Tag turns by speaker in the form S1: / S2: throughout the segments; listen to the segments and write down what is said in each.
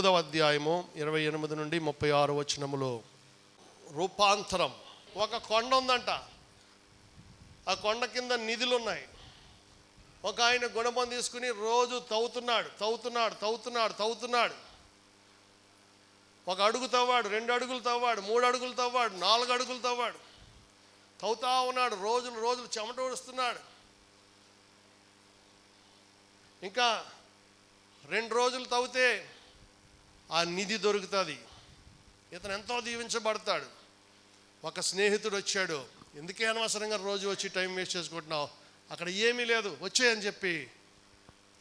S1: 8వ అధ్యాయము 28 నుండి 36 వచనములో రూపాంతరం. ఒక కొండ ఉందంట, ఆ కొండ కింద నిధులు ఉన్నాయి. ఒక ఆయన గుణపం తీసుకుని రోజు తవ్వుతున్నాడు. ఒక అడుగు తవ్వాడు, 2 అడుగులు తవ్వాడు, 3 అడుగులు తవ్వాడు, 4 అడుగులు తవ్వాడు. తవ్వుతా ఉన్నాడు, రోజులు చెమట ఊడుస్తున్నాడు. ఇంకా 2 రోజులు తవ్వితే ఆ నిధి దొరుకుతుంది. ఇతను ఎంతో దీవించబడతాడు. ఒక స్నేహితుడు వచ్చాడు, ఎందుకే అనవసరంగా రోజు వచ్చి టైం వేస్ట్ చేసుకుంటున్నావు, అక్కడ ఏమీ లేదు, వచ్చేయని చెప్పి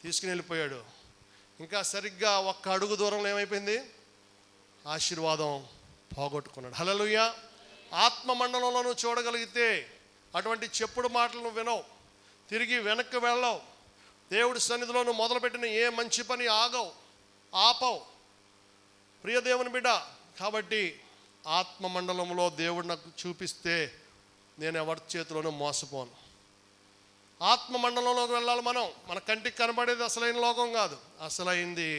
S1: తీసుకుని వెళ్ళిపోయాడు. ఇంకా సరిగ్గా 1 అడుగు దూరంలో ఏమైపోయింది, ఆశీర్వాదం పోగొట్టుకున్నాడు. హల్లెలూయా. ఆత్మ మండలంలో నువ్వు చూడగలిగితే అటువంటి చెప్పుడు మాటలు నువ్వు వినవు, తిరిగి వెనక్కి వెళ్ళవు. దేవుడి సన్నిధిలో నువ్వు మొదలుపెట్టిన ఏ మంచి పని ఆపవు ప్రియ దేవుని బిడ్డ. కాబట్టి ఆత్మ మండలంలో దేవుడు నాకు చూపిస్తే నేను ఎవరి చేతిలోనూ మోసపోను. ఆత్మ మండలంలోకి వెళ్ళాలి మనం. మన కంటికి కనబడేది అసలైన లోకం కాదు, అసలైంది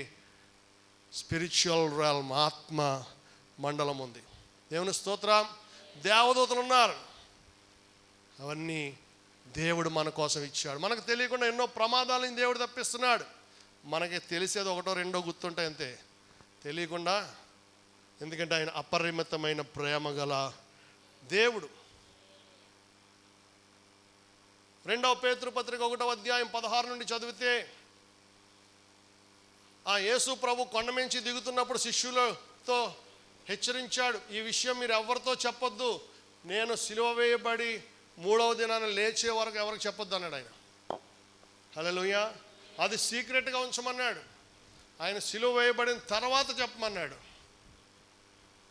S1: స్పిరిచువల్ realm, ఆత్మ మండలం ఉంది. దేవుని స్తోత్రం. దేవదూతలు ఉన్నారు, అవన్నీ దేవుడు మన కోసం ఇచ్చాడు. మనకు తెలియకుండా ఎన్నో ప్రమాదాలను దేవుడు తప్పిస్తున్నాడు. మనకి తెలిసేది 1, 2 గుర్తుంటాయి అంతే, తెలియకుండా. ఎందుకంటే ఆయన అపరిమితమైన ప్రేమ గల దేవుడు. 2వ పేతురు పత్రిక 1వ అధ్యాయం 16 నుండి చదివితే, ఆ యేసు ప్రభు కొండ నుంచి దిగుతున్నప్పుడు శిష్యులతో హెచ్చరించాడు, ఈ విషయం మీరు ఎవరితో చెప్పొద్దు, నేను సిలువ వేయబడి 3వ దినాన లేచే వరకు ఎవరికి చెప్పొద్దు అన్నాడు ఆయన. హల్లెలూయా. అది సీక్రెట్గా ఉంచమన్నాడు. ఆయన సిలువ వేయబడిన తర్వాత చెప్పమన్నాడు.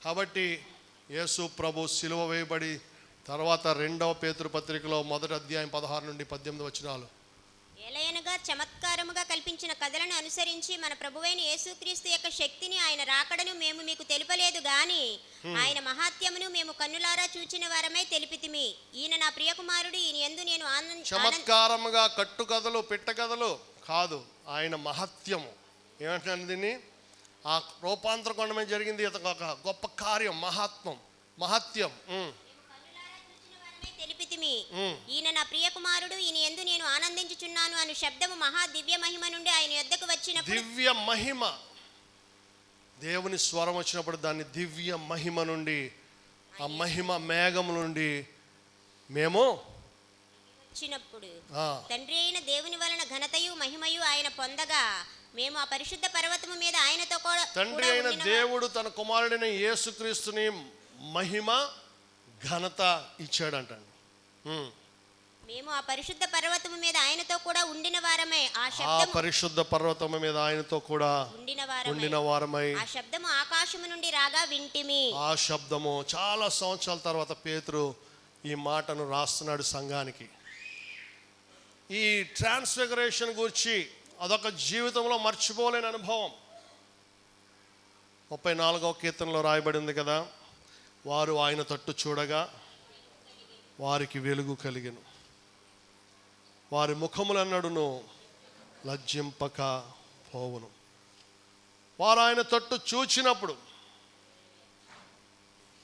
S1: కాబట్టి యేసు ప్రభు సిలువ వేయబడి తర్వాత 2వ పేతురు పత్రికలో 1వ అధ్యాయం 16 నుండి 18 వచనాలు,
S2: ఏలయనగా చమత్కారముగా కల్పించిన కథలను అనుసరించి మన ప్రభువైన యేసుక్రీస్తు యొక్క శక్తిని, ఆయన రాకడను మేము మీకు తెలుపలేదు గాని ఆయన మహాత్యమును మేము కన్నులారా చూచిన వారమై తెలిపితిమి. ఈయన నా ప్రియకుమారుడు, ఈయన యందు నేను
S1: చమత్కారముగా కట్టుకథలు పెట్టకథలు కాదు, ఆయన మహత్యము. ఏమంటాను దీన్ని? ఆ రూపాంతర కొండ మీద జరిగింది ఒక గొప్ప కార్యం, మహత్యం.
S2: తెలిపితిమి. ఈయన నా ప్రియ కుమారుడు, ఈయన యందు నేను ఆనందించుచున్నాను అను శబ్దము మహా దివ్య మహిమ నుండి ఆయన యొద్దకు వచ్చినప్పుడు,
S1: దివ్య మహిమ, దేవుని స్వరం వచ్చినప్పుడు దాన్ని దివ్య మహిమ నుండి, ఆ మహిమ మేఘం నుండి మేము
S2: వచ్చినప్పుడు తండ్రి అయిన దేవుని వలన ఘనతయు మహిమయు ఆయన పొందగా మేము ఆ పరిశుద్ధ పర్వతము మీద ఆయనతో కూడా,
S1: తండ్రి అయిన దేవుడు తన కుమారుడైన యేసుక్రీస్తుని మహిమ ఘనత ఇచ్చాడంట.
S2: మేము ఆ పరిశుద్ధ పర్వతము మీద ఆయనతో కూడా ఉండిన వారమే. ఆ
S1: పరిశుద్ధ పర్వతము మీద ఆయనతో కూడా ఉండిన వారమై
S2: ఆ శబ్దము ఆకాశము నుండి రాగా వింటిమి.
S1: ఆ శబ్దము చాలా సంవత్సరాల తర్వాత పేతురు ఈ మాటను రాస్తున్నాడు సంఘానికి. ఈ ట్రాన్స్ఫిగరేషన్ గురించి అదొక జీవితంలో మర్చిపోలేని అనుభవం. 34వ కీర్తనలో రాయబడింది కదా, వారు ఆయన తట్టు చూడగా వారికి వెలుగు కలిగెను, వారి ముఖములన్నడును లజ్జింపక పోవును. వారు ఆయన తట్టు చూచినప్పుడు,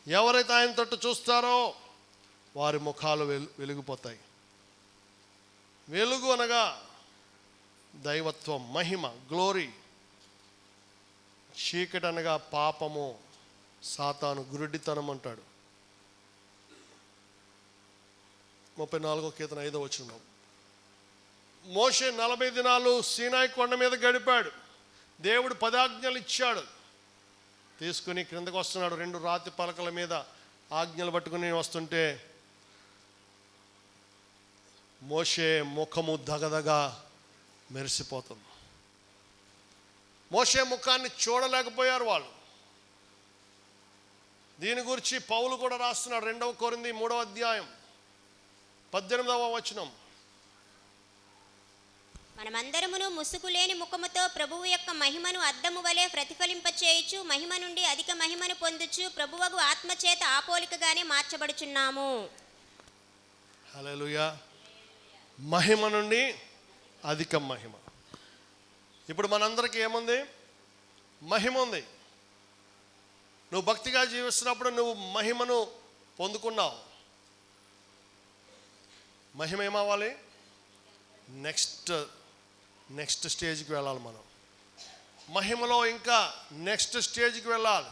S1: ఎవరైతే ఆయన తట్టు చూస్తారో వారి ముఖాలు వెలిగిపోతాయి. వెలుగు అనగా దైవత్వం, మహిమ, గ్లోరీ. చీకటి అనగా పాపము, సాతాను, గురుడితనం అంటాడు. 34వ కీర్తన 5వ వచనం, మోషే 40 దినాలు సీనాయి కొండ మీద గడిపాడు. దేవుడు 10 ఆజ్ఞలు ఇచ్చాడు. తీసుకుని క్రిందకు వస్తున్నాడు, 2 రాతి పలకల మీద ఆజ్ఞలు పట్టుకుని వస్తుంటే మోషే ముఖము దగదగా మెరిసిపోతుంది. మోషే ముఖాన్ని చూడలేకపోయారు వాళ్ళు. దీని గురించి పౌలు కూడా రాస్తున్నాడు 2వ కొరింథీ 3వ అధ్యాయం 18వ వచనం,
S2: మనమందరమును ముసుగులేని ముఖముతో ప్రభువు యొక్క మహిమను అద్దము వలె ప్రతిఫలింపచేయుచు మహిమ నుండి అధిక మహిమను పొందుచు ప్రభువగు ఆత్మ చేత ఆపోలికగానే మార్చబడుచున్నాము.
S1: హల్లెలూయా. మహిమ నుండి అధిక మహిమ. ఇప్పుడు మనందరికీ ఏముంది? మహిమ ఉంది. నువ్వు భక్తిగా జీవిస్తున్నప్పుడు నువ్వు మహిమను పొందుకున్నావు. మహిమ ఏమవ్వాలి? నెక్స్ట్ స్టేజ్కి వెళ్ళాలి మనం. మహిమలో ఇంకా నెక్స్ట్ స్టేజ్కి వెళ్ళాలి.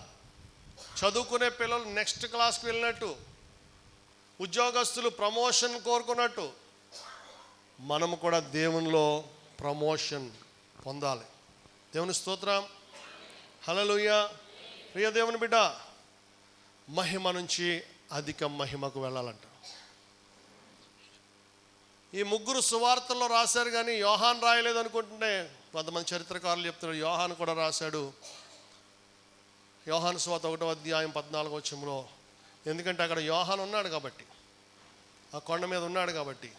S1: చదువుకునే పిల్లలు నెక్స్ట్ క్లాస్కి వెళ్ళినట్టు, ఉద్యోగస్తులు ప్రమోషన్ కోరుకున్నట్టు మనము కూడా దేవునిలో ప్రమోషన్ పొందాలి. దేవుని స్తోత్రం, హల్లెలూయా. ప్రియ దేవుని బిడ్డ, మహిమ నుంచి అధిక మహిమకు వెళ్ళాలంట. ఈ ముగ్గురు సువార్తల్లో రాశారు, కానీ యోహాన్ రాయలేదు అనుకుంటుంటే కొంతమంది చరిత్రకారులు చెప్తున్నారు యోహాన్ కూడా రాశాడు. యోహాను సువార్త 1వ అధ్యాయం 14వ వచనంలో, ఎందుకంటే అక్కడ యోహాన్ ఉన్నాడు కాబట్టి, ఆ కొండ మీద ఉన్నాడు కాబట్టి.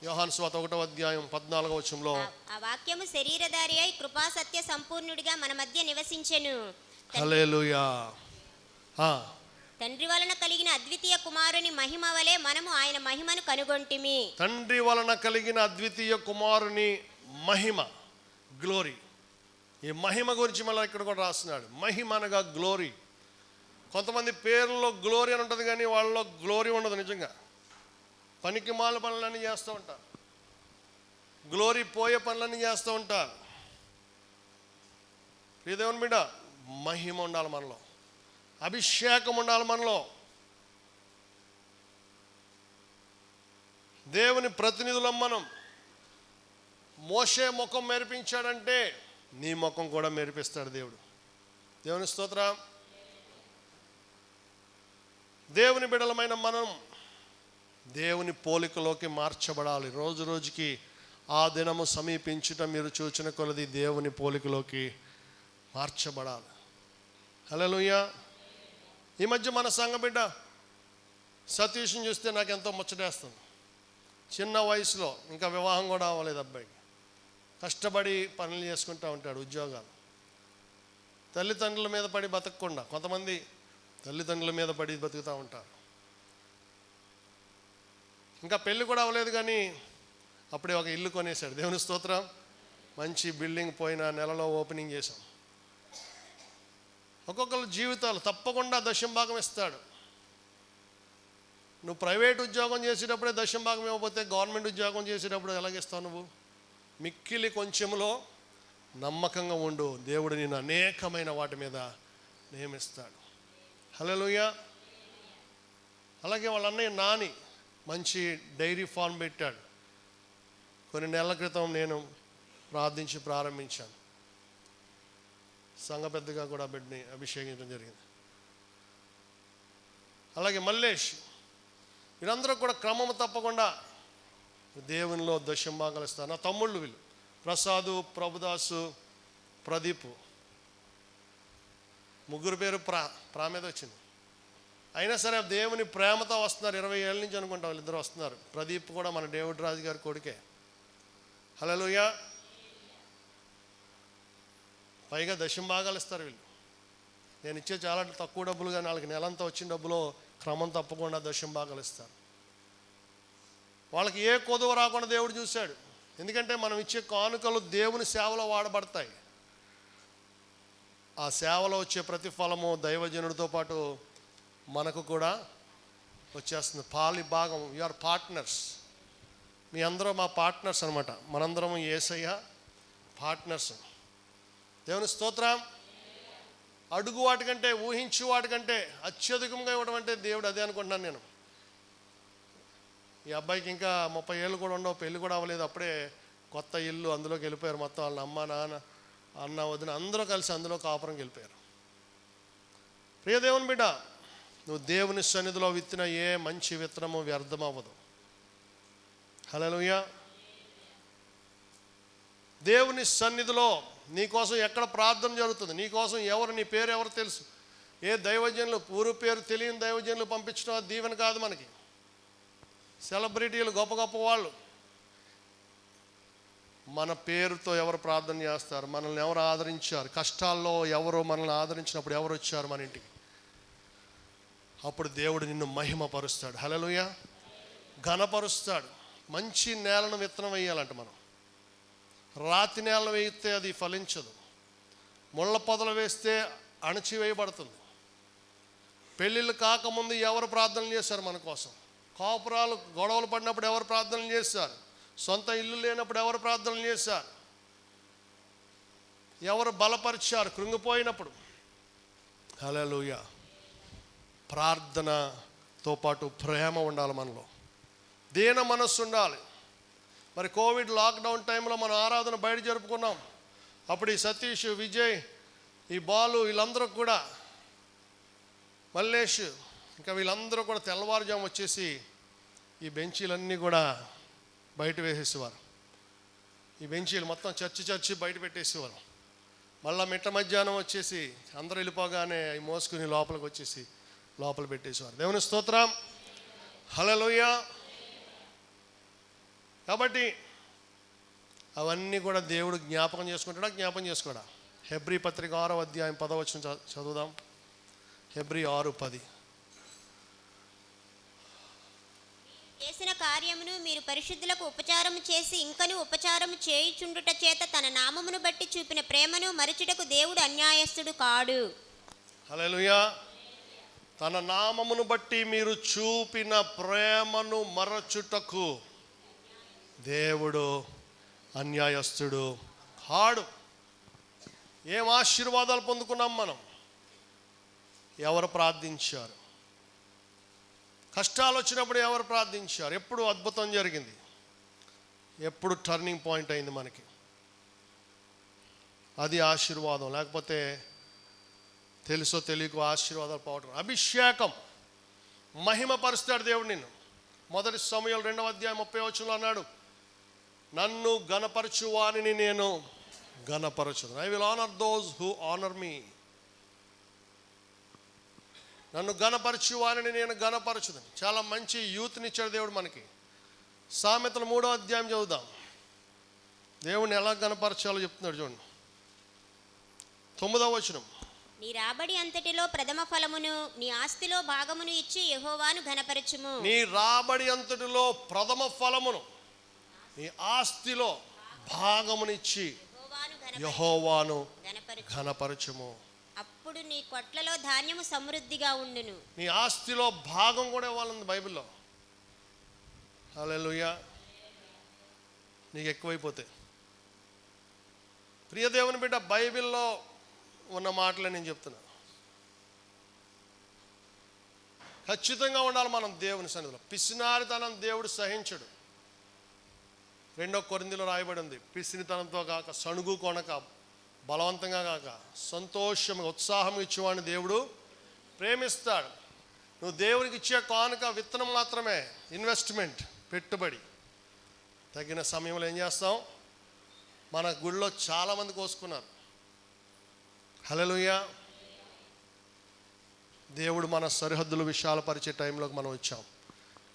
S1: యోహాను సువార్త 1వ అధ్యాయం 14వ వచనంలో,
S2: ఆ వాక్యము శరీరధారి అయి కృపా సత్య సంపూర్ణుడిగా మన మధ్య నివసించెను.
S1: హల్లెలూయా.
S2: తండ్రి వలన కలిగిన అద్వితీయ కుమారుని మహిమ వలె మనము ఆయన మహిమను కనుగొంటిమి.
S1: తండ్రి వలన కలిగిన అద్వితీయ కుమారుని మహిమ, గ్లోరీ. ఈ మహిమ గురించి మళ్ళీ ఇక్కడ కూడా రాస్తున్నాడు. మహిమ అనగా గ్లోరీ. కొంతమంది పేర్లలో గ్లోరీ అని ఉంటుంది, కానీ వాళ్ళలో గ్లోరీ ఉండదు. నిజంగా పనికి మాల పనులన్నీ చేస్తూ ఉంటారు, గ్లోరీ పోయే పనులన్నీ చేస్తూ ఉంటారు. ప్రియదేవుని బిడ్డ, మహిమ ఉండాలి మనలో, అభిషేకం ఉండాలి మనలో. దేవుని ప్రతినిధులం మనం. మోషే ముఖం మెరిపించాడంటే నీ ముఖం కూడా మెరిపిస్తాడు దేవుడు. దేవుని స్తోత్రం. దేవుని బిడ్డలమైన మనం దేవుని పోలికలోకి మార్చబడాలి. రోజు రోజుకి ఆ దినము సమీపించుట మీరు చూచిన కొలది దేవుని పోలికలోకి మార్చబడాలి. హల్లెలూయా. ఈ మధ్య మన సంఘ బిడ్డ సతీష్ని చూస్తే నాకు ఎంతో ముచ్చటేస్తుంది. చిన్న వయసులో, ఇంకా వివాహం కూడా అవ్వలేదు అబ్బాయికి, కష్టపడి పనులు చేసుకుంటూ ఉంటాడు, ఉద్యోగాలు. తల్లిదండ్రుల మీద పడి బతకకుండా, కొంతమంది తల్లిదండ్రుల మీద పడి బతుకుతూ ఉంటారు. ఇంకా పెళ్ళి కూడా అవ్వలేదు, కానీ అప్పుడే ఒక ఇల్లు కొనేశాడు. దేవుని స్తోత్రం. మంచి బిల్డింగ్ పోయిన నెలలో ఓపెనింగ్ చేశాం. ఒక్కొక్కరు జీవితాలు తప్పకుండా దశంభాగం ఇస్తాడు. నువ్వు ప్రైవేట్ ఉద్యోగం చేసేటప్పుడే దశంభాగం ఇవ్వకపోతే గవర్నమెంట్ ఉద్యోగం చేసేటప్పుడు ఎలాగిస్తావు? నువ్వు మిక్కిలి కొంచెంలో నమ్మకంగా ఉండు, దేవుడు నిన్ను అనేకమైన వాటి మీద నియమిస్తాడు. హల్లెలూయా. అలాగే వాళ్ళ అన్నయ్య నాని మంచి డైరీ ఫార్మ్ పెట్టాడు. కొన్ని నెలల క్రితం నేను ప్రార్థించి ప్రారంభించాను. సంఘ పెద్దగా కూడా బిడ్డని అభిషేకించడం జరిగింది. అలాగే మల్లేష్, వీరందరూ కూడా క్రమం తప్పకుండా దేవునిలో దశంభాగాలు ఇస్తారు. నా తమ్ముళ్ళు వీళ్ళు, ప్రసాదు, ప్రభుదాసు, ప్రదీప్, ముగ్గురు పేరు ప్రా మీద వచ్చింది. అయినా సరే దేవుని ప్రేమతో వస్తున్నారు. 20 ఏళ్ళ నుంచి అనుకుంటా వాళ్ళిద్దరు వస్తున్నారు. ప్రదీప్ కూడా మన డేవిడ్ రాజు గారి కొడుకే. హల్లెలూయా. పైగా దశంభాగాలు ఇస్తారు వీళ్ళు. నేను ఇచ్చే చాలా తక్కువ డబ్బులు, కానీ వాళ్ళకి నెలంతా వచ్చిన డబ్బులో క్రమం తప్పకుండా దశంభాగాలు ఇస్తారు. వాళ్ళకి ఏ కొదువ రాకుండా దేవుడు చూశాడు. ఎందుకంటే మనం ఇచ్చే కానుకలు దేవుని సేవలో వాడబడతాయి. ఆ సేవలో వచ్చే ప్రతిఫలము దైవజనుడితో పాటు మనకు కూడా వచ్చేస్తుంది. పాలి భాగం. You are partners. మీ అందరూ మా పార్ట్నర్స్ అనమాట. మనందరం యేసయ్య పార్ట్నర్స్. దేవుని స్తోత్రం. అడుగు వాటికంటే, ఊహించు వాటికంటే అత్యధికంగా ఇవ్వడం అంటే దేవుడు అదే అనుకుంటున్నాను నేను. ఈ అబ్బాయికి ఇంకా 30 ఏళ్ళు కూడా ఉండవు, పెళ్ళి కూడా అవ్వలేదు. అప్పుడే కొత్త ఇల్లు, అందులోకి వెళ్ళిపోయారు. మొత్తం వాళ్ళ అమ్మ, నాన్న, అన్న, వదిన అందరూ కలిసి అందులో కాపురంకి వెళ్ళిపోయారు. ప్రియ దేవుని బిడ్డ, నువ్వు దేవుని సన్నిధిలో విత్తిన ఏ మంచి విత్తనము వ్యర్థం అవ్వదు. హల్లెలూయా. దేవుని సన్నిధిలో నీకోసం ఎక్కడ ప్రార్థన జరుగుతుంది, నీకోసం ఎవరు, నీ పేరు ఎవరు తెలుసు, ఏ దైవజనులు, ఊరు పేరు తెలియని దైవజనులు పంపించడం అది దీవెన కాదు మనకి. సెలబ్రిటీలు, గొప్ప గొప్ప వాళ్ళు, మన పేరుతో ఎవరు ప్రార్థన చేస్తారు, మనల్ని ఎవరు ఆదరించారు, కష్టాల్లో ఎవరు మనల్ని ఆదరించినప్పుడు ఎవరు వచ్చారు మన ఇంటికి, అప్పుడు దేవుడు నిన్ను మహిమపరుస్తాడు. హల్లెలూయా. ఘనపరుస్తాడు. మంచి నేలను విత్తనం వేయాలంట మనం. రాతి నేలను వేయితే అది ఫలించదు. ముళ్ళ పొదలు వేస్తే అణచివేయబడుతుంది. పెళ్ళిళ్ళు కాకముందు ఎవరు ప్రార్థన చేశారు మన కోసం? కాపురాలు గొడవలు పడినప్పుడు ఎవరు ప్రార్థన చేశారు? సొంత ఇల్లు లేనప్పుడు ఎవరు ప్రార్థన చేశారు? ఎవరు బలపరిచారు కృంగిపోయినప్పుడు? హల్లెలూయా. ప్రార్థనతో పాటు ప్రేమ ఉండాలి మనలో, దీన మనస్సు ఉండాలి. మరి కోవిడ్ లాక్డౌన్ టైంలో మనం ఆరాధన బయట జరుపుకున్నాం. అప్పుడు ఈ సతీష్, విజయ్, ఈ బాలు, వీళ్ళందరూ కూడా, మల్లేష్, ఇంకా వీళ్ళందరూ కూడా తెల్లవారుజాము వచ్చేసి ఈ బెంచీలన్నీ కూడా బయట వేసేసేవారు. ఈ బెంచీలు మొత్తం చర్చి బయట పెట్టేసేవారు. మళ్ళీ మిట్ట మధ్యాహ్నం వచ్చేసి అందరూ వెళ్ళిపోగానే అవి మోసుకుని లోపలికి వచ్చేసి లోపల పెట్టేసేవారు. దేవుని స్తోత్రం, హల్లెలూయా. కాబట్టి అవన్నీ కూడా దేవుడు జ్ఞాపకం చేసుకోడా? హెబ్రీ పత్రిక 6వ అధ్యాయం 10వ వచనం చదువుదాం. హెబ్రీ 6:10.
S2: చేసిన కార్యమును మీరు పరిశుద్ధులకు ఉపచారము చేసి ఇంకను ఉపచారము చేయుచుండుట చేత తన నామమును బట్టి చూపిన ప్రేమను మరచుటకు దేవుడు అన్యాయస్తుడు కాడు.
S1: హల్లెలూయా. తన నామమును బట్టి మీరు చూపిన ప్రేమను మరచుటకు దేవుడు అన్యాయస్తుడు కాడు. ఏం ఆశీర్వాదాలు పొందుకున్నాం మనం? ఎవరు ప్రార్థించారు? కష్టాలు వచ్చినప్పుడు ఎవరు ప్రార్థించారు? ఎప్పుడు అద్భుతం జరిగింది? ఎప్పుడు టర్నింగ్ పాయింట్ అయింది మనకి? అది ఆశీర్వాదం. లేకపోతే తెలుసో తెలియకో ఆశీర్వాదాలు పోవటం. అభిషేకం మహిమపరుస్తాడు దేవుడు నిన్ను. మొదటి సమూయేలు 2వ అధ్యాయం 30వ వచనంలో అన్నాడు, నన్ను గణపరచు వానిని నేను గణపరచును. I will honour those who honour me. నన్ను గణపరచు వానిని నేను గణపరచును. చాలా మంచి యూత్నిచ్చాడు దేవుడు మనకి. సామెతలు 3వ అధ్యాయం చదువుదాం. దేవుడిని ఎలా గణపరచాలో చెప్తున్నాడు చూడండి. 9వ వచనం.
S2: నీ రాబడి అంతటిలో ప్రథమ ఫలమును నీ ఆస్తిలో భాగమును ఇచ్చి యెహోవాను ఘనపరచుము.
S1: నీ రాబడి అంతటిలో ప్రథమ ఫలమును నీ ఆస్తిలో భాగమునిచ్చి యెహోవాను ఘనపరచుము.
S2: అప్పుడు నీ కొట్లలో ధాన్యము సమృద్ధిగా ఉండును.
S1: నీ ఆస్తిలో భాగం కూడా ఇవ్వాలంది బైబిల్లో. హల్లెలూయా. నీకు ఎక్కువైపోతే ప్రియ దేవుని బిడ్డ, బైబిల్లో ఉన్న మాటలే నేను చెప్తున్నా. ఖచ్చితంగా ఉండాలి మనం దేవుని సన్నిధిలో. పిసినారితనం దేవుడు సహించడు. 2 కొరింథీలో రాయబడి ఉంది, పిసినితనంతో కాక, సణుగు కొనక, బలవంతంగా కాక, సంతోషంగా ఉత్సాహంగా ఇచ్చేవాడిని దేవుడు ప్రేమిస్తాడు. నువ్వు దేవునికి ఇచ్చే కానుక విత్తనం మాత్రమే, ఇన్వెస్ట్మెంట్, పెట్టుబడి. తగిన సమయంలో ఏం చేస్తాం? మన గుడిలో చాలామంది కోసుకున్నారు. హల్లెలూయా. దేవుడు మన సరిహద్దులు విశాలపరిచే టైంలోకి మనం వచ్చాం.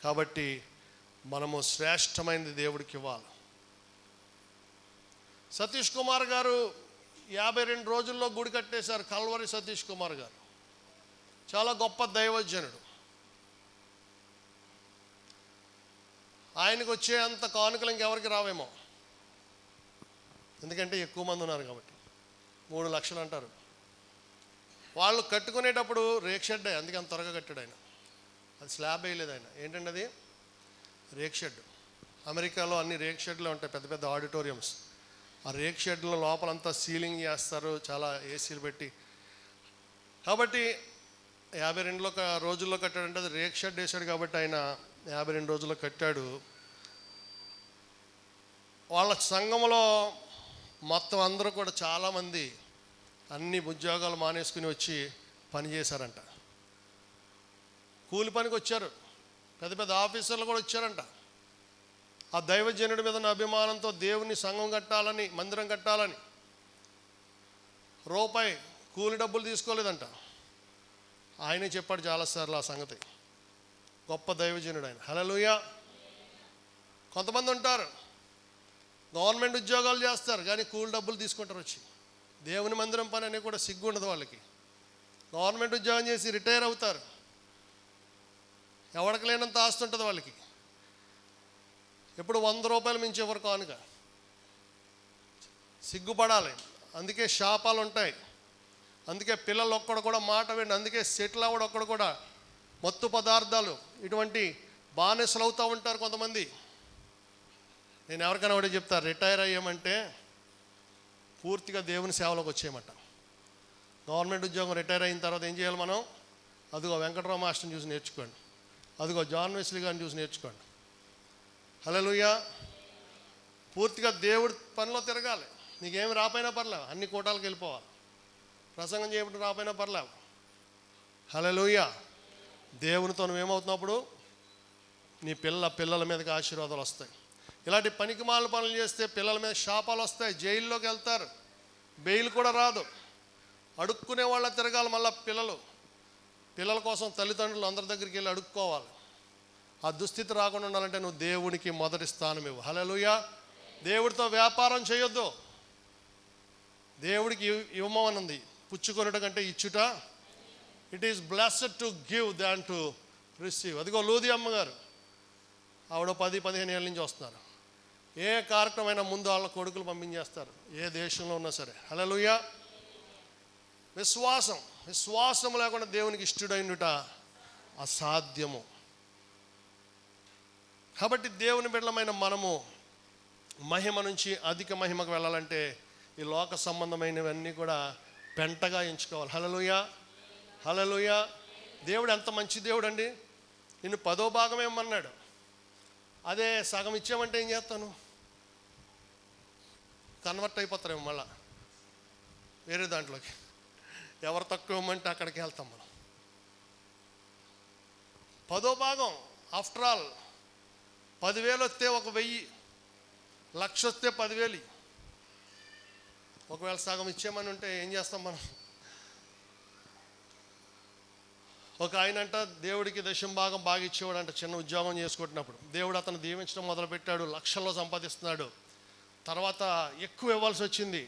S1: కాబట్టి మనము శ్రేష్టమైనది దేవుడికి ఇవ్వాలి. సతీష్ కుమార్ గారు 52 రోజుల్లో గుడి కట్టేశారు. కల్వరి సతీష్ కుమార్ గారు చాలా గొప్ప దైవజనుడు. ఆయనకు వచ్చే అంత కానుకలు ఇంకెవరికి రావేమో, ఎందుకంటే ఎక్కువ మంది ఉన్నారు కాబట్టి. 3 లక్షలు అంటారు. వాళ్ళు కట్టుకునేటప్పుడు రేక్ షెడ్, అందుకే అంత త్వరగా కట్టాడు ఆయన. అది స్లాబ్ వేయలేదు ఆయన. ఏంటంటే అది రేక్ షెడ్. అమెరికాలో అన్ని రేక్ షెడ్లు ఉంటాయి, పెద్ద పెద్ద ఆడిటోరియంస్. ఆ రేక్ షెడ్లో లోపలంతా సీలింగ్ చేస్తారు, చాలా ఏసీలు పెట్టి. కాబట్టి 52 రోజుల్లో కట్టాడంటే అది రేక్ షెడ్ వేసాడు కాబట్టి ఆయన 52 రోజుల్లో కట్టాడు. వాళ్ళ సంఘంలో మొత్తం అందరూ కూడా చాలామంది అన్ని ఉద్యోగాలు మానేసుకుని వచ్చి పని చేశారంట. కూలి పనికి వచ్చారు. పెద్ద పెద్ద ఆఫీసర్లు కూడా వచ్చారంట. ఆ దైవజనుడి మీద ఉన్న అభిమానంతో దేవుని సంఘం కట్టాలని, మందిరం కట్టాలని రూపాయి కూలి డబ్బులు తీసుకోలేదంట. ఆయనే చెప్పాడు చాలాసార్లు ఆ సంగతి. గొప్ప దైవజనుడు ఆయన. హల్లెలూయా. కొంతమంది ఉంటారు గవర్నమెంట్ ఉద్యోగాలు చేస్తారు కానీ కూలి డబ్బులు తీసుకుంటారు వచ్చి. దేవుని మందిరం పని అని కూడా సిగ్గు ఉండదు వాళ్ళకి. గవర్నమెంట్ ఉద్యోగం చేసి రిటైర్ అవుతారు, ఎవరికి లేనంత ఆస్తి ఉంటుంది వాళ్ళకి. ఎప్పుడు 100 రూపాయలు మించి ఎవరు కానుక. సిగ్గుపడాలి. అందుకే శాపాలు ఉంటాయి. అందుకే పిల్లలు ఒక్కడు కూడా మాట విండి. అందుకే సెటిల్ అవ్వడం ఒక్కడు కూడా మత్తు పదార్థాలు ఇటువంటి బానిసలు అవుతూ ఉంటారు కొంతమంది. నేను ఎవరికైనా ఒకటి చెప్తా, రిటైర్ అయ్యామంటే పూర్తిగా దేవుని సేవలోకి వచ్చేయమంట. గవర్నమెంట్ ఉద్యోగం రిటైర్ అయిన తర్వాత ఏం చేయాలి మనం? అదిగో వెంకటరావు మాస్టర్ని చూసి నేర్చుకోండి, అదిగో జాన్ వెస్లీ గారిని చూసి నేర్చుకోండి. హల్లెలూయా. పూర్తిగా దేవుడి పనిలో తిరగాలి. నీకేమి రాపోయినా పర్లేవు, అన్ని కోటాలకు వెళ్ళిపోవాలి. ప్రసంగం చేయడం రాపోయినా పర్లేవు. హల్లెలూయా. దేవునితో నువ్వేమవుతున్నప్పుడు నీ పిల్లల మీదకి ఆశీర్వాదాలు వస్తాయి. ఇలాంటి పనికిమాల పనులు చేస్తే పిల్లల మీద శాపాలు వస్తాయి, జైల్లోకి వెళ్తారు, బెయిల్ కూడా రాదు. అడుక్కునే వాళ్ళ తిరగాలి. మళ్ళీ పిల్లల కోసం తల్లిదండ్రులు అందరి దగ్గరికి వెళ్ళి అడుక్కోవాలి. ఆ దుస్థితి రాకుండా ఉండాలంటే నువ్వు దేవునికి మొదటి స్థానం ఇవ్వు. హల్లెలూయా. దేవుడితో వ్యాపారం చేయొద్దు. దేవుడికి ఇవ్వమనుంది, పుచ్చుకొనుట కంటే ఇచ్చుట. It is blessed to give than to receive. అదిగో లూది అమ్మగారు, ఆవిడ 10-15 ఏళ్ళ నుంచి వస్తున్నారు. ఏ కార్యక్రమమైనా ముందు వాళ్ళ కొడుకులు పంపించేస్తారు, ఏ దేశంలో ఉన్నా సరే. హల్లెలూయా. విశ్వాసం లేకుండా దేవునికి ఇష్టడైనట అసాధ్యము. కాబట్టి దేవుని బిడ్డలమైన మనము మహిమ నుంచి అధిక మహిమకు వెళ్ళాలంటే ఈ లోక సంబంధమైనవన్నీ కూడా పెంటగా ఎంచుకోవాలి. హల్లెలూయా. హల్లెలూయా. దేవుడు ఎంత మంచి దేవుడు అండి. నిన్ను 10వ భాగం ఏమన్నాడు, అదే సగం ఇచ్చామంటే ఏం చేస్తాను? కన్వర్ట్ అయిపోతారేమో మళ్ళా వేరే దాంట్లోకి. ఎవరు తక్కువ ఇవ్వమంటే అక్కడికి వెళ్తాం మనం. 10వ భాగం ఆఫ్టర్ ఆల్ 10,000 వస్తే 1,000, 1,00,000 వస్తే 10,000. ఒకవేళ సగం ఇచ్చేమని ఉంటే ఏం చేస్తాం మనం? ఒక ఆయన అంట దేవుడికి దశమ భాగం బాగా ఇచ్చేవాడు అంట. చిన్న ఉద్యోగం చేసుకుంటున్నప్పుడు దేవుడు అతను దీవించడం మొదలుపెట్టాడు, లక్షల్లో సంపాదిస్తున్నాడు. తర్వాత ఎక్కువ ఇవ్వాల్సి వచ్చింది.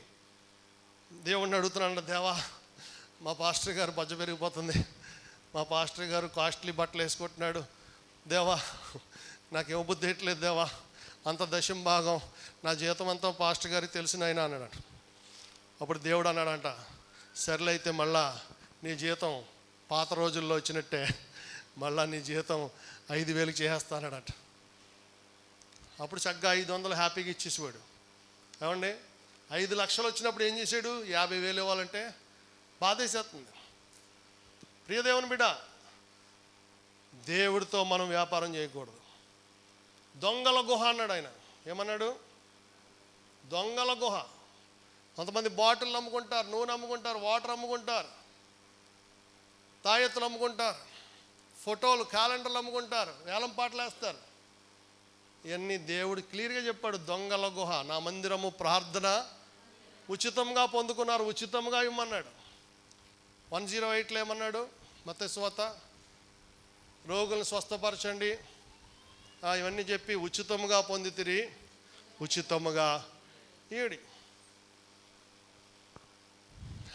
S1: దేవుడిని అడుగుతున్నాడు, దేవా మా పాస్టర్ గారు బజ్జ పెరిగిపోతుంది, మా పాస్టర్ గారు కాస్ట్లీ బట్టలు వేసుకుంటున్నాడు, దేవా నాకు ఇవ్వబుద్ధి ఎట్లేదు దేవా, అంత దశమ భాగం నా జీతం అంతా పాస్టర్ గారికి తెలిసిన ఆయన అన్నాడు. అప్పుడు దేవుడు అన్నాడంట, సర్లే అయితే మళ్ళా నీ జీతం పాత రోజుల్లో వచ్చినట్టే మళ్ళా నీ జీతం 5,000కి చేసేస్తానడట. అప్పుడు చక్కగా 500 హ్యాపీగా ఇచ్చేసేవాడు. ఏమండి 5 లక్షలు వచ్చినప్పుడు ఏం చేశాడు? 50,000 ఇవ్వాలంటే బాధేసేస్తుంది. ప్రియ దేవుని బిడ్డ, దేవుడితో మనం వ్యాపారం చేయకూడదు. దొంగల గుహ అన్నాడు ఆయన. ఏమన్నాడు? దొంగల గుహ. కొంతమంది బాటిల్ అమ్ముకుంటారు, నూనె అమ్ముకుంటారు, వాటర్ అమ్ముకుంటారు, తాయెత్తులు అమ్ముకుంటారు, ఫోటోలు క్యాలెండర్లు అమ్ముకుంటారు, వేలం పాటలు వేస్తారు. ఇవన్నీ దేవుడు క్లియర్గా చెప్పాడు, దొంగల గుహ. నా మందిరము ప్రార్థన ఉచితంగా పొందుకున్నారు, ఉచితంగా ఇమ్మన్నాడు. 108లో ఏమన్నాడు? మత్తయి సువార్త, రోగులను స్వస్థపరచండి ఇవన్నీ చెప్పి ఉచితముగా పొందితిరి, ఉచితముగా ఈడి.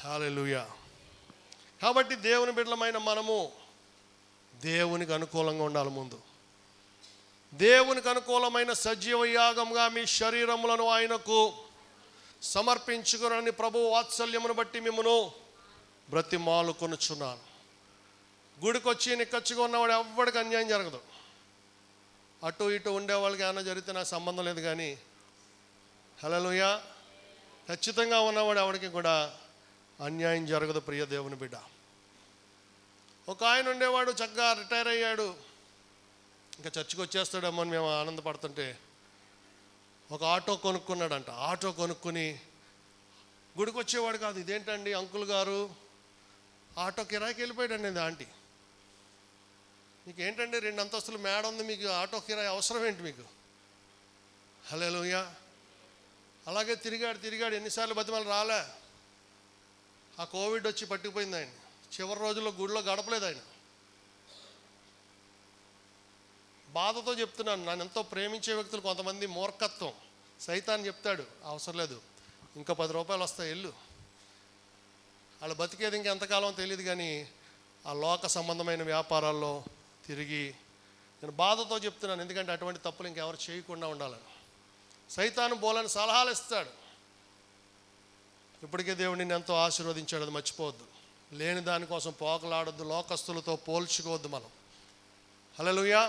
S1: హల్లెలూయా. కాబట్టి దేవుని బిడ్డలమైన మనము దేవునికి అనుకూలంగా ఉండాలి. ముందు దేవునికి అనుకూలమైన సజీవ యాగంగా మీ శరీరములను ఆయనకు సమర్పించుకునని ప్రభు వాత్సల్యమును బట్టి మిమ్మను బ్రతిమాలుకొనుచున్నాను. గుడికొచ్చి నిక్కచ్చుగా ఉన్నవాడు ఎవ్వడికి అన్యాయం జరగదు. అటు ఇటు ఉండేవాళ్ళకి ఏమైనా జరిగితే నాకు సంబంధం లేదు, కానీ హల్లెలూయా ఖచ్చితంగా ఉన్నవాడు ఎవరికి కూడా అన్యాయం జరగదు. ప్రియ దేవుని బిడ్డ, ఒక ఆయన ఉండేవాడు, చక్కగా రిటైర్ అయ్యాడు, ఇంకా చర్చికి వచ్చేస్తాడేమో అని మేము ఆనందపడుతుంటే ఒక ఆటో కొనుక్కున్నాడంట. ఆటో కొనుక్కుని గుడికి వచ్చేవాడు కాదు. ఇదేంటండి అంకుల్ గారు ఆటో కిరాయికి వెళ్ళిపోయాడండి. ఇది ఆంటీ, మీకు ఏంటండి 2 అంతస్తులు మేడ ఉంది, మీకు ఆటో కిరాయి అవసరం ఏంటి మీకు? హల్లెలూయా. అలాగే తిరిగాడు ఎన్నిసార్లు బతిమాలు రాలే. ఆ కోవిడ్ వచ్చి పట్టుకుపోయింది ఆయన. చివరి రోజుల్లో గుడిలో గడపలేదు ఆయన. బాధతో చెప్తున్నాను, నన్ను ఎంతో ప్రేమించే వ్యక్తులు కొంతమంది మూర్ఖత్వం, సైతాన్ చెప్తాడు అవసరం లేదు, ఇంకా 10 రూపాయలు వస్తాయి వెళ్ళు. వాళ్ళు బతికేది ఇంకెంతకాలం తెలియదు, కానీ ఆ లోక సంబంధమైన వ్యాపారాల్లో తిరిగి, నేను బాధతో చెప్తున్నాను, ఎందుకంటే అటువంటి తప్పులు ఇంకెవరు చేయకుండా ఉండాలని. సైతాను బోలని సలహాలు ఇస్తాడు. ఇప్పటికే దేవుడు నిన్ను ఎంతో ఆశీర్వదించాడు, అది మర్చిపోవద్దు. లేని దానికోసం పోకలాడొద్దు, లోకస్తులతో పోల్చుకోవద్దు. మనం హల్లెలూయా,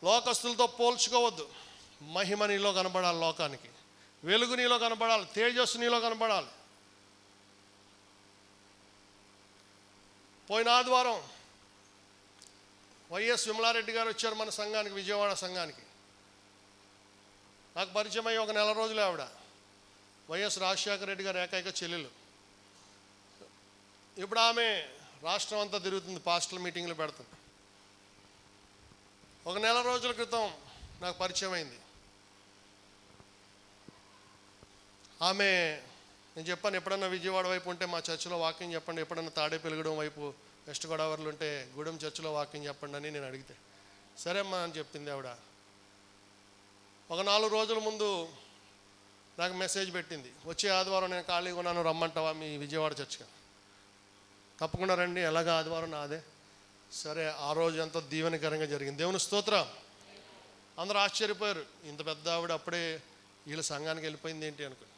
S1: లోకస్తులతో పోల్చుకోవద్దు. మహిమ నీలో కనబడాలి, లోకానికి వెలుగు నీలో కనబడాలి, తేజస్సు నీలో కనబడాలి. పోయిన ఆదివారం వైఎస్ విమలారెడ్డి గారు వచ్చారు మన సంఘానికి, విజయవాడ సంఘానికి. నాకు పరిచయం అయ్యి ఒక నెల రోజులు ఆవిడ. వైఎస్ రాజశేఖర రెడ్డి గారు ఏకైక చెల్లెలు. ఇప్పుడు ఆమె రాష్ట్రం అంతా తిరుగుతుంది, పాస్టల్ మీటింగ్లు పెడుతుంది. ఒక నెల రోజుల క్రితం నాకు పరిచయం అయింది ఆమె. నేను చెప్పాను, ఎప్పుడన్నా విజయవాడ వైపు ఉంటే మా చర్చిలో వాకింగ్ చెప్పండి, ఎప్పుడన్నా తాడేపల్లిగూడెం వైపు వెస్ట్ గోదావరిలో ఉంటే గూడెం చర్చిలో వాకింగ్ చెప్పండి అని నేను అడిగితే సరే అమ్మా అని చెప్పింది ఆవిడ. ఒక 4 రోజుల ముందు నాకు మెసేజ్ పెట్టింది, వచ్చే ఆదివారం నేను ఖాళీగా ఉన్నాను, రమ్మంటావా మీ విజయవాడ చర్చికి? తప్పకుండా రండి, ఎలాగా ఆదివారం నాదే. సరే, ఆ రోజు ఎంతో దీవెనకరంగా జరిగింది. దేవుని స్తోత్రం. అందరూ ఆశ్చర్యపోయారు, ఇంత పెద్ద ఆవిడ అప్పుడే వీళ్ళ సంఘానికి వెళ్ళిపోయింది ఏంటి అనుకుని.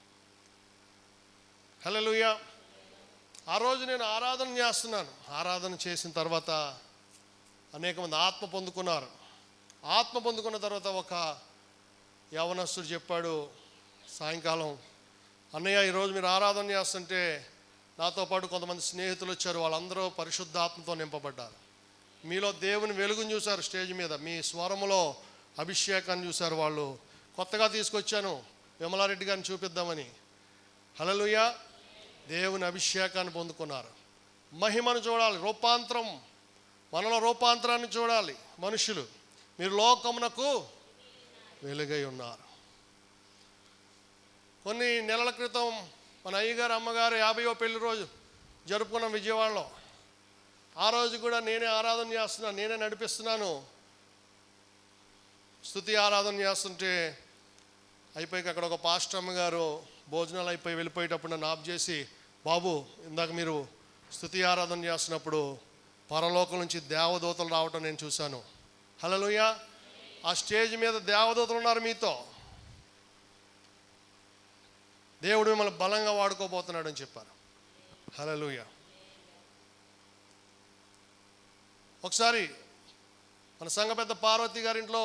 S1: హల్లెలూయా. ఆ రోజు నేను ఆరాధన చేస్తున్నాను. ఆరాధన చేసిన తర్వాత అనేక మంది ఆత్మ పొందుకున్నారు. ఆత్మ పొందుకున్న తర్వాత ఒక యవనస్తుడు చెప్పాడు సాయంకాలం, అన్నయ్య ఈరోజు మీరు ఆరాధన చేస్తుంటే నాతో పాటు కొంతమంది స్నేహితులు వచ్చారు, వాళ్ళందరూ పరిశుద్ధాత్మతో నింపబడ్డారు. మీలో దేవుని వెలుగును చూశారు, స్టేజ్ మీద మీ స్వరములో అభిషేకాన్ని చూశారు. వాళ్ళు కొత్తగా తీసుకొచ్చాను విమలారెడ్డి గారిని చూపిద్దామని. హల్లెలూయా. దేవుని అభిషేకాన్ని పొందుకున్నారు. మహిమను చూడాలి, రూపాంతరం, మనలో రూపాంతరాన్ని చూడాలి. మనుషులు, మీరు లోకమునకు వెలుగై ఉన్నారు. కొన్ని నెలల క్రితం మన అయ్యగారు అమ్మగారు 50వ పెళ్లి రోజు జరుపుకున్నాం విజయవాడలో. ఆ రోజు కూడా నేనే ఆరాధన చేస్తున్నాను, నేనే నడిపిస్తున్నాను. స్తుతి ఆరాధన చేస్తుంటే అయిపోయి అక్కడ ఒక పాస్టర్ అమ్మగారు భోజనాలు అయిపోయి వెళ్ళిపోయేటప్పుడు నన్ను ఆఫ్ చేసి, బాబు ఇందాక మీరు స్తుతి ఆరాధన చేస్తున్నప్పుడు పరలోకం నుంచి దేవదూతలు రావటం నేను చూశాను. హల్లెలూయా. ఆ స్టేజ్ మీద దేవదూతలు ఉన్నారు మీతో. దేవుడు మిమ్మల్ని బలంగా వాడుకోబోతున్నాడు అని చెప్పారు. హల్లెలూయా. ఒకసారి మన సంఘ పెద్ద పార్వతి గారింట్లో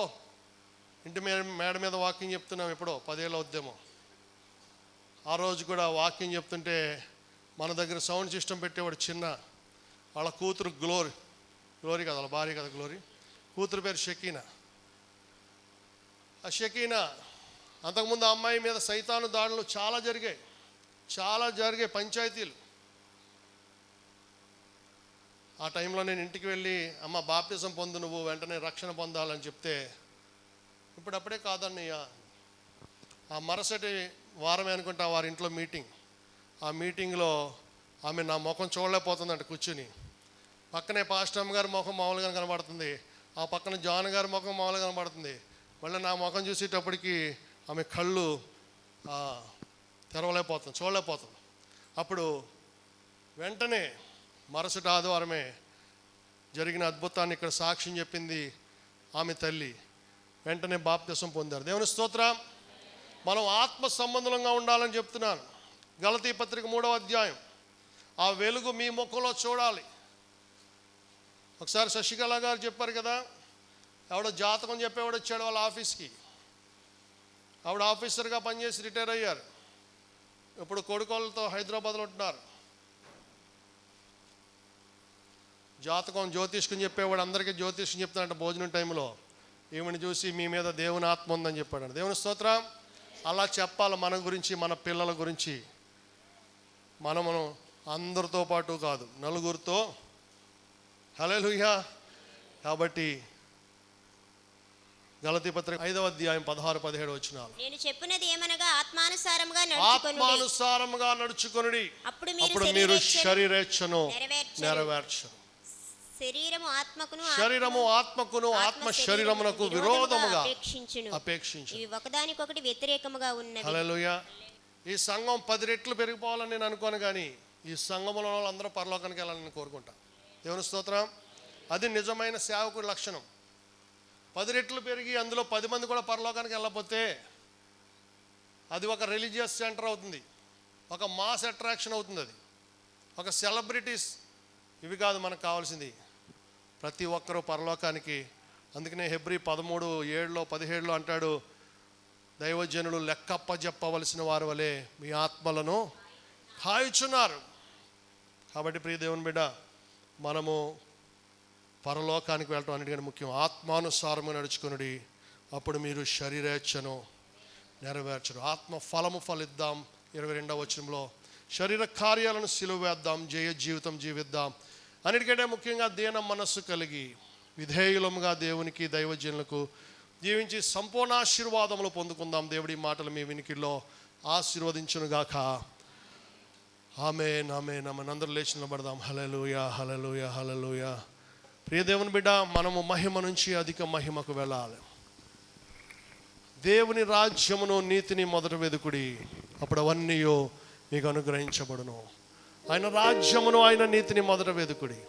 S1: ఇంటి మేడ మీద వాకింగ్ చెప్తున్నాం, ఎప్పుడో 10 ఏళ్ళ ఉద్యమం. ఆ రోజు కూడా వాకింగ్ చెప్తుంటే మన దగ్గర సౌండ్ సిస్టమ్ పెట్టేవాడు చిన్న, వాళ్ళ కూతురు గ్లోరీ కదా, వాళ్ళ భార్య కదా గ్లోరీ, కూతురు పేరు షకీనా. ఆ షకీనా అంతకుముందు ఆ అమ్మాయి మీద సైతాను దాడులు చాలా జరిగాయి పంచాయతీలు. ఆ టైంలో నేను ఇంటికి వెళ్ళి, అమ్మ బాప్తిజం పొందు, నువ్వు వెంటనే రక్షణ పొందాలని చెప్తే, ఇప్పుడప్పుడే కాదన్నయ్య. ఆ మరుసటి వారమే అనుకుంటా వారి ఇంట్లో మీటింగ్. ఆ మీటింగ్లో ఆమె నా ముఖం చూడలేకపోతుందంట కూర్చుని. పక్కనే పాస్టర్ గారి ముఖం మామూలుగా కనబడుతుంది, ఆ పక్కన జాన్ గారి ముఖం మామూలుగా కనబడుతుంది. మళ్ళీ నా ముఖం చూసేటప్పటికి ఆమె కళ్ళు చూడలేకపోతుంది. అప్పుడు వెంటనే మరుసటి ఆదివారమే జరిగిన అద్భుతాన్ని ఇక్కడ సాక్ష్యం చెప్పింది ఆమె తల్లి. వెంటనే బాప్తిసం పొందారు. దేవుని స్తోత్రం. మనం ఆత్మ సంబంధంగా ఉండాలని చెప్తున్నాను. గలతీ పత్రిక 3వ అధ్యాయం. ఆ వెలుగు మీ ముఖంలో చూడాలి. ఒకసారి శశికళ గారు చెప్పారు కదా, ఎవడో జాతకం చెప్పేవాడు వచ్చాడు వాళ్ళ ఆఫీస్కి. ఆవిడ ఆఫీసర్గా పనిచేసి రిటైర్ అయ్యారు. ఇప్పుడు కొడుకోళ్ళతో హైదరాబాద్లో ఉంటున్నారు. జాతకం జ్యోతిష్కం చెప్పేవాడు అందరికీ జ్యోతిష్కం చెప్తాడంట భోజనం టైంలో. ఈమెను చూసి మీ మీద దేవుని ఆత్మ ఉందని చెప్పాడు. దేవుని స్తోత్రం. అలా చెప్పాలి మన గురించి, మన పిల్లల గురించి. మనము అందరితో పాటు కాదు, నలుగురితో. హల్లెలూయా. కాబట్టి గలతీ పత్రిక 5వ అధ్యాయం 16-17 వచనాలు.
S2: నేను చెప్పినది ఏమనగా ఆత్మానుసారముగా
S1: నడుచుకొనుడి,
S2: అప్పుడు
S1: మీరు శరీరేచ్ఛను నెరవేర్చరు. శరీరము ఆత్మకును ఆత్మ శరీరమునకు విరోధముగా అపేక్షించు.
S2: ఇవి ఒకదానికొకటి వ్యతిరేకముగా ఉన్నవి.
S1: హల్లెలూయా. ఈ సంఘం 10 రెట్లు పెరిగిపోవాలని నేను అనుకోను, కానీ ఈ సంఘంలో వాళ్ళందరూ పరలోకానికి వెళ్ళాలని నేను కోరుకుంటా. దేవుని స్తోత్రం. అది నిజమైన సేవకుడి లక్షణం. 10 రెట్లు పెరిగి అందులో 10 మంది కూడా పరలోకానికి వెళ్ళకపోతే అది ఒక రిలీజియస్ సెంటర్ అవుతుంది, ఒక మాస్ అట్రాక్షన్ అవుతుంది. అది ఒక సెలబ్రిటీస్ ఇవి కాదు మనకు కావాల్సింది. ప్రతి ఒక్కరూ పరలోకానికి. అందుకనే హెబ్రీ 13:7-17 అంటాడు, దైవజనులు లెక్కప్ప చెప్పవలసిన వారి వలె మీ ఆత్మలను కాయుచున్నారు. కాబట్టి ప్రియ దేవుని బిడ్డ, మనము పరలోకానికి వెళ్ళటం అన్నిటికంటే ముఖ్యం. ఆత్మానుసారము నడుచుకునుడి, అప్పుడు మీరు శరీరేచ్ఛను నెరవేర్చరు. ఆత్మ ఫలము ఫలిద్దాం. 22వ వచనంలో శరీర కార్యాలను సిలువ వేద్దాం, జయ జీవితం జీవిద్దాం. అన్నిటికంటే ముఖ్యంగా దీన మనస్సు కలిగి విధేయులముగా దేవునికి దైవజనులకు జీవించి సంపూర్ణ ఆశీర్వాదములు పొందుకుందాం. దేవుడి మాటలు మీ వినికిల్లో ఆశీర్వదించునుగాక. ఆమేన్, ఆమేన్, ఆమేన్. అందరూ లేచి నిలబడదాం. హల్లెలూయా, హల్లెలూయా, హల్లెలూయా. ప్రియ దేవుని బిడ్డ, మనము మహిమ నుంచి అధిక మహిమకు వెళ్ళాలి. దేవుని రాజ్యమును నీతిని మొదట వెదుకుడి, అప్పుడు అవన్నీ మీకు అనుగ్రహించబడును. ఆయన రాజ్యమును ఆయన నీతిని మొదట వెదుకుడి.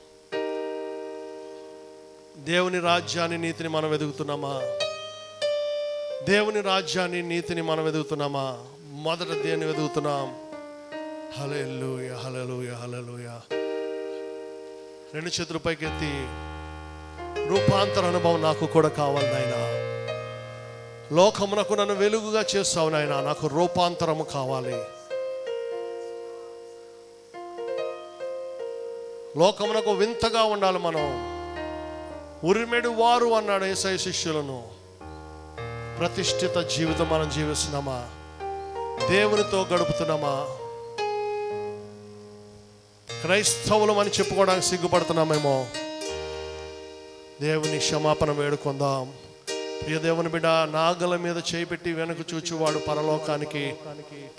S1: దేవుని రాజ్యాన్ని నీతిని మనం వెతుకుతున్నామా? దేవుని రాజ్యాన్ని నీతిని మనం వెతుకుతున్నామా? మొదట దేన్ని వెతుకుతున్నాం? హల్లెలూయా, హల్లెలూయా, హల్లెలూయా. రెండు చేతుల పైకి ఎత్తి, రూపాంతర అనుభవం నాకు కూడా కావాలి నాయనా. లోకమునకు నన్ను వెలుగుగా చేస్తావు నాయనా, నాకు రూపాంతరము కావాలి. లోకమునకు వింతగా ఉండాలి మనం. ఉరిమెడు వారు అన్నాడు యేసయ్య శిష్యులను. ప్రతిష్ఠిత జీవితం మనం జీవిస్తున్నామా? దేవునితో గడుపుతున్నామా? క్రైస్తవులం అని చెప్పుకోవడానికి సిగ్గుపడుతున్నామేమో. దేవుని క్షమాపణ వేడుకుందాం. ప్రియ దేవుని బిడ్డ, నాగల మీద చేపెట్టి వెనక చూచువాడు పరలోకానికి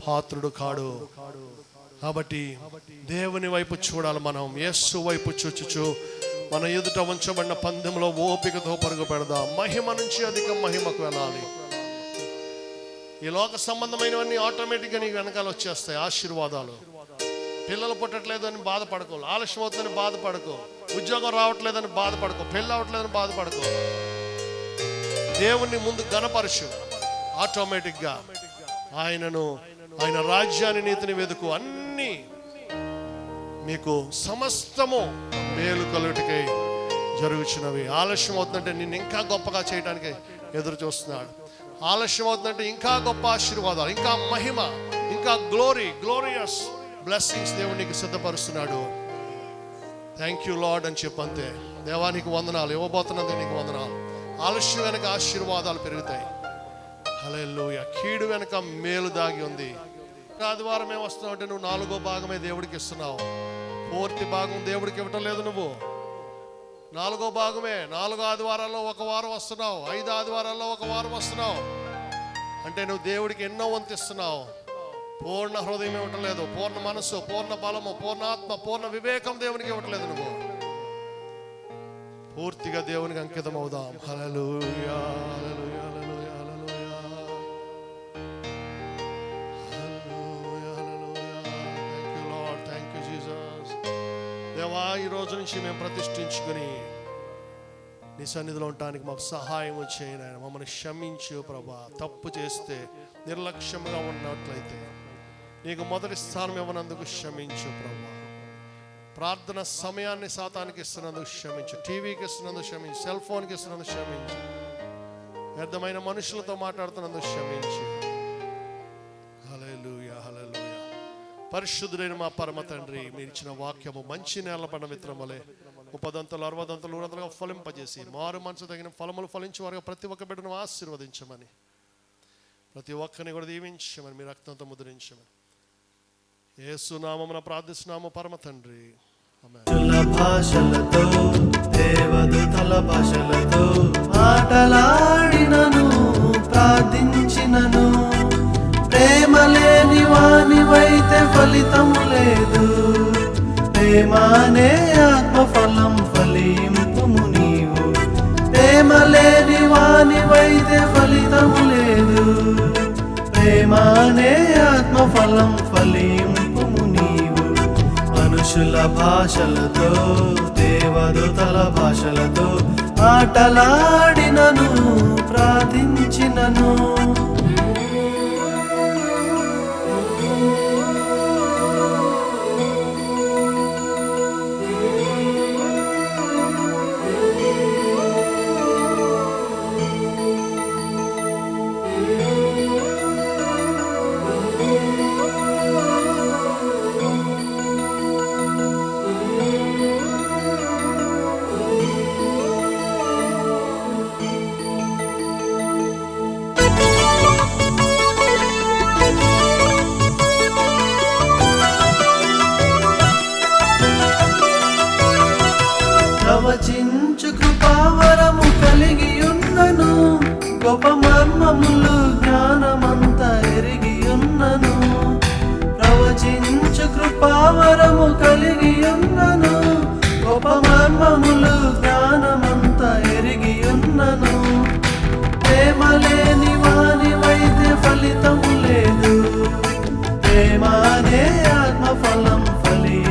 S1: పాత్రుడు కాడు. కాబట్టి దేవుని వైపు చూడాలి మనం. యేసు వైపు చూచుచు మన ఎదుట ఉంచబడిన పందెంలో ఓపికతో పరుగు పెడదాం. మహిమ నుంచి అధిక మహిమకు వెళ్ళాలి. ఈ లోక సంబంధమైనవన్నీ ఆటోమేటిక్గా నీకు వెనకాల వచ్చేస్తాయి. ఆశీర్వాదాలు. పిల్లలు పుట్టట్లేదని బాధపడుకో, ఆలస్యం అవుతుందని బాధపడుకో, ఉద్యోగం రావట్లేదని బాధపడుకో, పెళ్ళి అవ్వట్లేదని బాధపడుకో. దేవుణ్ణి ముందు ఘనపరచు. ఆటోమేటిక్గా ఆయనను, ఆయన రాజ్యాన్ని నీతిని వెతుకు, అన్నీ మీకు సమస్తము మేలు కలుగుటకై జరుగుచున్నవి. ఆలస్యం అవుతుందంటే నిన్ను ఇంకా గొప్పగా చేయడానికి ఎదురు చూస్తున్నాడు. ఆలస్యం అవుతుందంటే ఇంకా గొప్ప ఆశీర్వాదాలు, ఇంకా మహిమ, ఇంకా గ్లోరియస్ బ్లెస్సింగ్స్ దేవుడు నీకు సిద్ధపరుస్తున్నాడు. థ్యాంక్ యూ లార్డ్ అని చెప్పంతే. దేవానికి వందనాలు, ఇవ్వబోతున్నది నీకు వందనాలు. ఆలస్యం వెనక ఆశీర్వాదాలు పెరుగుతాయి. హల్లెలూయా. కీడు వెనక మేలు దాగి ఉంది. ఆదివారం ఏం వస్తున్నావు అంటే నువ్వు 4వ భాగమే దేవుడికి ఇస్తున్నావు. పూర్తి భాగం దేవుడికి ఇవ్వటం లేదు. నువ్వు 4వ భాగమే. 4 ఆదివారాల్లో ఒక వారం వస్తున్నావు, 5 ఆదివారాల్లో ఒక వారం వస్తున్నావు అంటే నువ్వు దేవుడికి ఎన్నో వంతిస్తున్నావు. పూర్ణ హృదయం ఇవ్వటం లేదు, పూర్ణ మనస్సు, పూర్ణ బలము, పూర్ణ ఆత్మ, పూర్ణ వివేకం దేవునికి ఇవ్వట్లేదు. నువ్వు పూర్తిగా దేవునికి అంకితం అవుదాం. Hallelujah, hallelujah, hallelujah, hallelujah, hallelujah, hallelujah. Thank you Lord, thank you Jesus. దేవా, ఈ రోజు నుంచి మేము ప్రతిష్ఠించుకుని నీ సన్నిధిలో ఉండటానికి మాకు సహాయం చేయి నాయన. మమ్మల్ని క్షమించు ప్రభా. తప్పు చేస్తే, నిర్లక్ష్యంగా ఉన్నట్లయితే నీకు మొదటి స్థానం ఇవ్వనందుకు క్షమించు ప్రభా. ప్రార్థన సమయాన్ని సాతానికి ఇస్తున్నందుకు క్షమించు, టీవీకి ఇస్తున్నందుకు క్షమించు, సెల్ ఫోన్కి ఇస్తున్నందుకు క్షమించు, వ్యర్థమైన మనుషులతో మాట్లాడుతున్నందుకు క్షమించు. హల్లెలూయా, హల్లెలూయా. పరిశుద్ధుడైన మా పరమ తండ్రి, మీరు ఇచ్చిన వాక్యము మంచి నేల పడిన విత్తనం వలె 30 60 100 ఫలింపజేసి మారు మనసు తగిన ఫలములు ఫలించే వారుగా ప్రతి ఒక్క బిడ్డను ఆశీర్వదించమని, ప్రతి ఒక్కరిని కూడా దీవించమని, మీ రక్తంతో ముద్రించమని యేసు నామమున ప్రార్థిస్తున్నాము పరమ తండ్రి.
S3: భాషలతో, దేవదూతల భాషలతో మాటలాడినను, ప్రార్థించినను, ప్రేమ లేని వానివైతే ఫలితము లేదు. ప్రేమనే ఆత్మఫలం ఫలింపుము నీవు. ప్రేమ లేని వానివైతే ఫలితము లేదు. ప్రేమనే ఆత్మఫలం ఫలింపుము నీవు. మనుషుల భాషలతో, దేవదూతల భాషలతో ఆటలాడినను, ప్రార్థించినను. గొప్ప మర్మములు జ్ఞానమంతా ఎరిగి ఉన్నను, ప్రవచించు కృపావరము కలిగి ఉన్నను. గొప్ప మర్మములు జ్ఞానమంతా ఎరిగి ఉన్నను, ప్రేమ లేని వానివైతే ఫలితము లేదు. ప్రేమ అనే ఆత్మఫలం ఫలి